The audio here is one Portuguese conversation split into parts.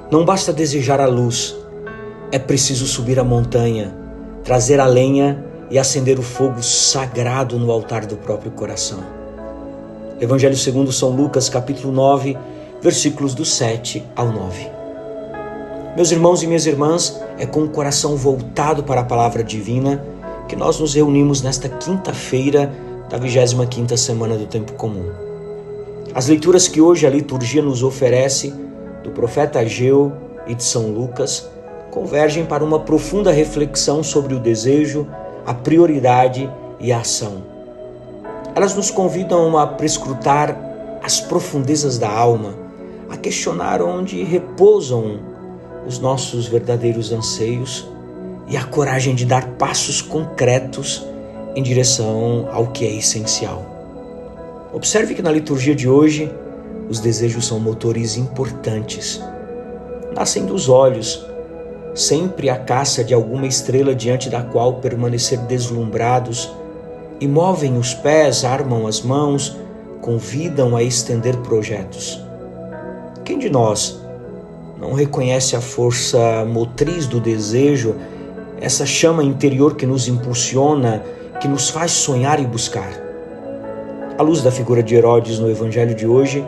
Não basta desejar a luz, é preciso subir a montanha, trazer a lenha e acender o fogo sagrado no altar do próprio coração. Evangelho segundo São Lucas, capítulo 9, versículos do 7 ao 9. Meus irmãos e minhas irmãs, é com o coração voltado para a palavra divina que nós nos reunimos nesta quinta-feira da 25ª semana do Tempo Comum. As leituras que hoje a liturgia nos oferece, do profeta Ageu e de São Lucas, convergem para uma profunda reflexão sobre o desejo, a prioridade e a ação. Elas nos convidam a prescrutar as profundezas da alma, a questionar onde repousam os nossos verdadeiros anseios e a coragem de dar passos concretos em direção ao que é essencial. Observe que na liturgia de hoje, os desejos são motores importantes. Nascem dos olhos, sempre à caça de alguma estrela diante da qual permanecer deslumbrados, e movem os pés, armam as mãos, convidam a estender projetos. Quem de nós não reconhece a força motriz do desejo, essa chama interior que nos impulsiona, que nos faz sonhar e buscar? À luz da figura de Herodes no Evangelho de hoje,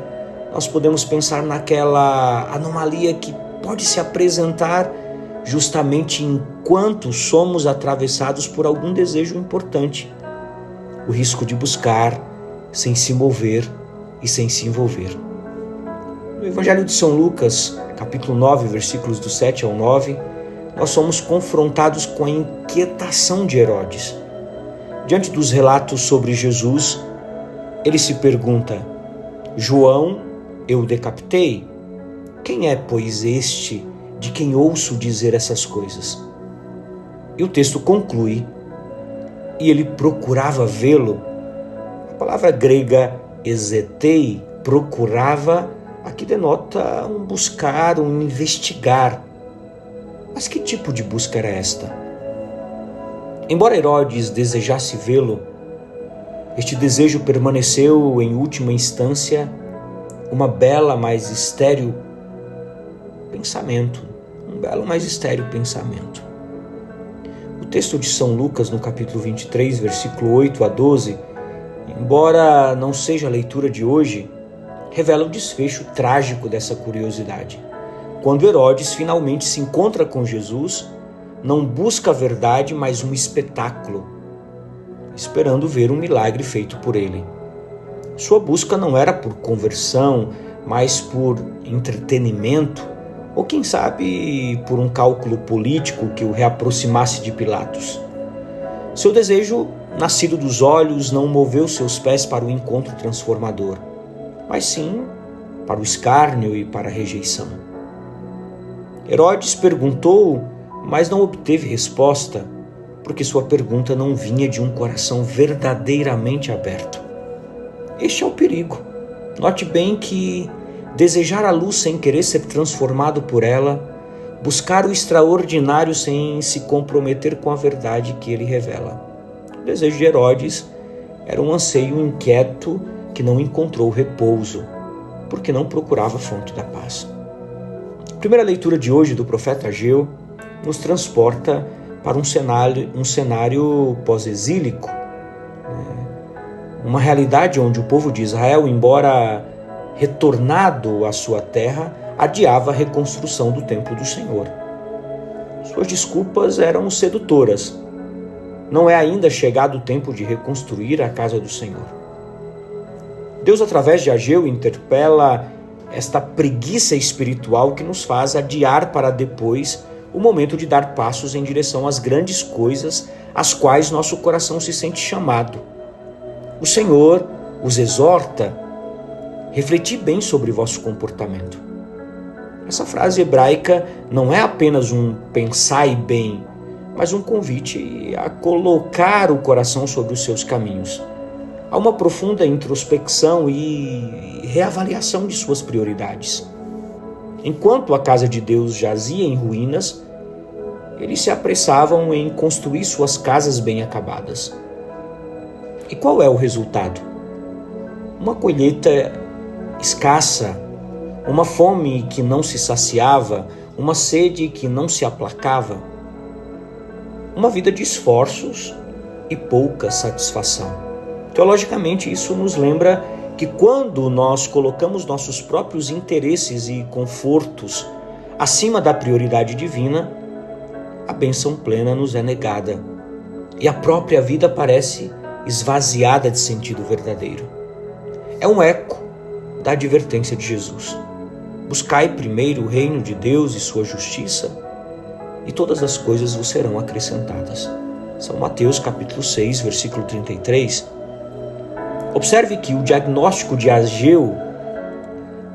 nós podemos pensar naquela anomalia que pode se apresentar justamente enquanto somos atravessados por algum desejo importante. O risco de buscar sem se mover e sem se envolver. No Evangelho de São Lucas, capítulo 9, versículos do 7 ao 9, nós somos confrontados com a inquietação de Herodes. Diante dos relatos sobre Jesus, ele se pergunta: João eu decapitei? Quem é, pois, este de quem ouço dizer essas coisas? E o texto conclui: e ele procurava vê-lo. A palavra grega ezetei, procurava, aqui denota um buscar, um investigar. Mas que tipo de busca era esta? Embora Herodes desejasse vê-lo, este desejo permaneceu, em última instância, uma bela, mas estéril pensamento. Um belo, mas estéril pensamento. O texto de São Lucas, no capítulo 23, versículo 8 a 12, embora não seja a leitura de hoje, revela o desfecho trágico dessa curiosidade. Quando Herodes finalmente se encontra com Jesus, não busca a verdade, mas um espetáculo, esperando ver um milagre feito por ele. Sua busca não era por conversão, mas por entretenimento, ou quem sabe por um cálculo político que o reaproximasse de Pilatos. Seu desejo, nascido dos olhos, não moveu seus pés para o encontro transformador, mas sim para o escárnio e para a rejeição. Herodes perguntou, mas não obteve resposta, porque sua pergunta não vinha de um coração verdadeiramente aberto. Este é o perigo. Note bem que desejar a luz sem querer ser transformado por ela, buscar o extraordinário sem se comprometer com a verdade que ele revela. O desejo de Herodes era um anseio inquieto que não encontrou repouso, porque não procurava a fonte da paz. A primeira leitura de hoje do profeta Ageu nos transporta para um cenário pós-exílico, uma realidade onde o povo de Israel, embora retornado à sua terra, adiava a reconstrução do templo do Senhor. Suas desculpas eram sedutoras. Não é ainda chegado o tempo de reconstruir a casa do Senhor. Deus, através de Ageu, interpela esta preguiça espiritual que nos faz adiar para depois o momento de dar passos em direção às grandes coisas às quais nosso coração se sente chamado. O Senhor os exorta: refleti bem sobre vosso comportamento. Essa frase hebraica não é apenas um pensai bem, mas um convite a colocar o coração sobre os seus caminhos. Há uma profunda introspecção e reavaliação de suas prioridades. Enquanto a casa de Deus jazia em ruínas, eles se apressavam em construir suas casas bem acabadas. E qual é o resultado? Uma colheita escassa, uma fome que não se saciava, uma sede que não se aplacava, uma vida de esforços e pouca satisfação. Teologicamente, isso nos lembra que quando nós colocamos nossos próprios interesses e confortos acima da prioridade divina, a bênção plena nos é negada e a própria vida parece esvaziada de sentido verdadeiro. É um eco da advertência de Jesus. Buscai primeiro o reino de Deus e sua justiça, e todas as coisas vos serão acrescentadas. São Mateus capítulo 6, versículo 33. Observe que o diagnóstico de Ageu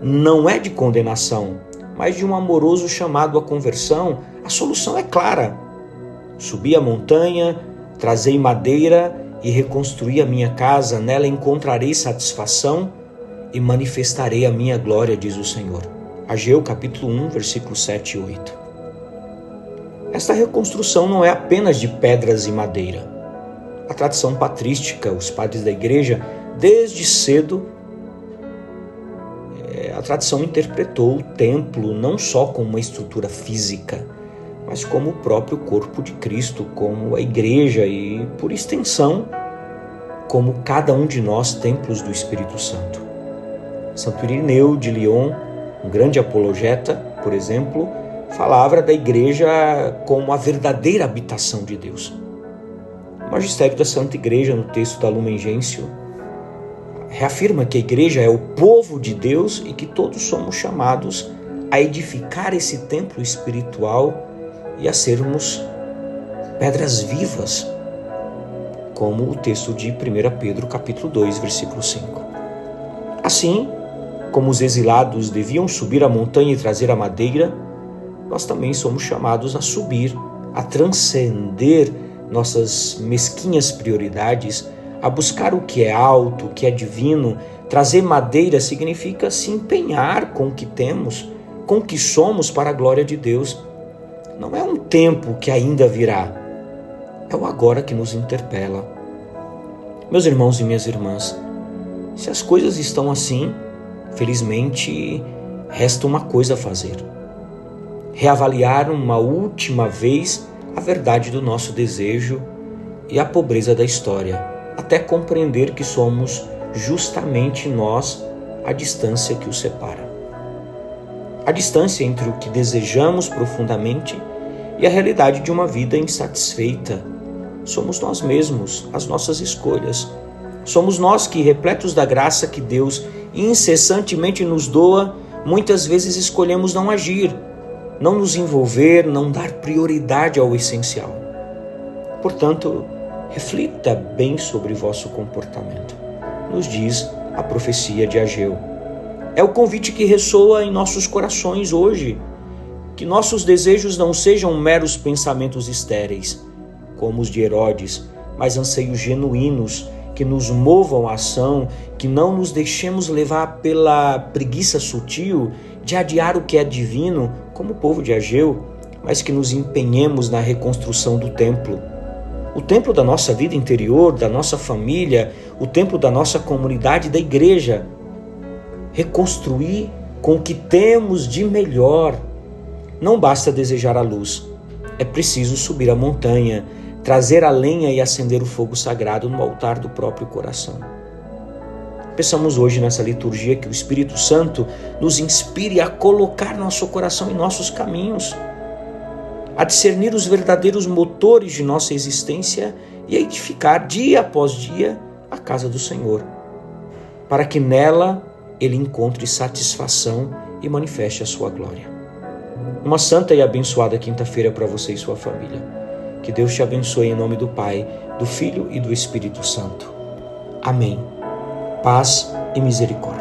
não é de condenação, mas de um amoroso chamado à conversão. A solução é clara. Subi a montanha, trazei madeira e reconstruí a minha casa, nela encontrarei satisfação e manifestarei a minha glória, diz o Senhor. Ageu capítulo 1, versículos 7 e 8. Esta reconstrução não é apenas de pedras e madeira. A tradição patrística, os padres da igreja, desde cedo, a tradição interpretou o templo não só como uma estrutura física, mas como o próprio corpo de Cristo, como a igreja e, por extensão, como cada um de nós, templos do Espírito Santo. Santo Irineu de Lyon, um grande apologeta, por exemplo, falava da igreja como a verdadeira habitação de Deus. O magistério da Santa Igreja, no texto da Lumen Gentium, reafirma que a igreja é o povo de Deus e que todos somos chamados a edificar esse templo espiritual e a sermos pedras vivas, como o texto de 1 Pedro capítulo 2, versículo 5. Assim, como os exilados deviam subir a montanha e trazer a madeira, nós também somos chamados a subir, a transcender nossas mesquinhas prioridades, a buscar o que é alto, o que é divino. Trazer madeira significa se empenhar com o que temos, com o que somos para a glória de Deus. Não é um tempo que ainda virá, é o agora que nos interpela. Meus irmãos e minhas irmãs, se as coisas estão assim, felizmente resta uma coisa a fazer: reavaliar uma última vez a verdade do nosso desejo e a pobreza da história, até compreender que somos justamente nós a distância que os separa. A distância entre o que desejamos profundamente e a realidade de uma vida insatisfeita. Somos nós mesmos, as nossas escolhas. Somos nós que, repletos da graça que Deus incessantemente nos doa, muitas vezes escolhemos não agir, não nos envolver, não dar prioridade ao essencial. Portanto, reflita bem sobre vosso comportamento, nos diz a profecia de Ageu. É o convite que ressoa em nossos corações hoje, que nossos desejos não sejam meros pensamentos estéreis, como os de Herodes, mas anseios genuínos que nos movam à ação, que não nos deixemos levar pela preguiça sutil de adiar o que é divino, como o povo de Ageu, mas que nos empenhemos na reconstrução do templo. O templo da nossa vida interior, da nossa família, o templo da nossa comunidade, da igreja. Reconstruir com o que temos de melhor. Não basta desejar a luz, é preciso subir a montanha, trazer a lenha e acender o fogo sagrado no altar do próprio coração. Peçamos hoje nessa liturgia que o Espírito Santo nos inspire a colocar nosso coração em nossos caminhos, a discernir os verdadeiros motores de nossa existência e a edificar dia após dia a casa do Senhor, para que nela Ele encontre satisfação e manifeste a sua glória. Uma santa e abençoada quinta-feira para você e sua família. Que Deus te abençoe em nome do Pai, do Filho e do Espírito Santo. Amém. Paz e misericórdia.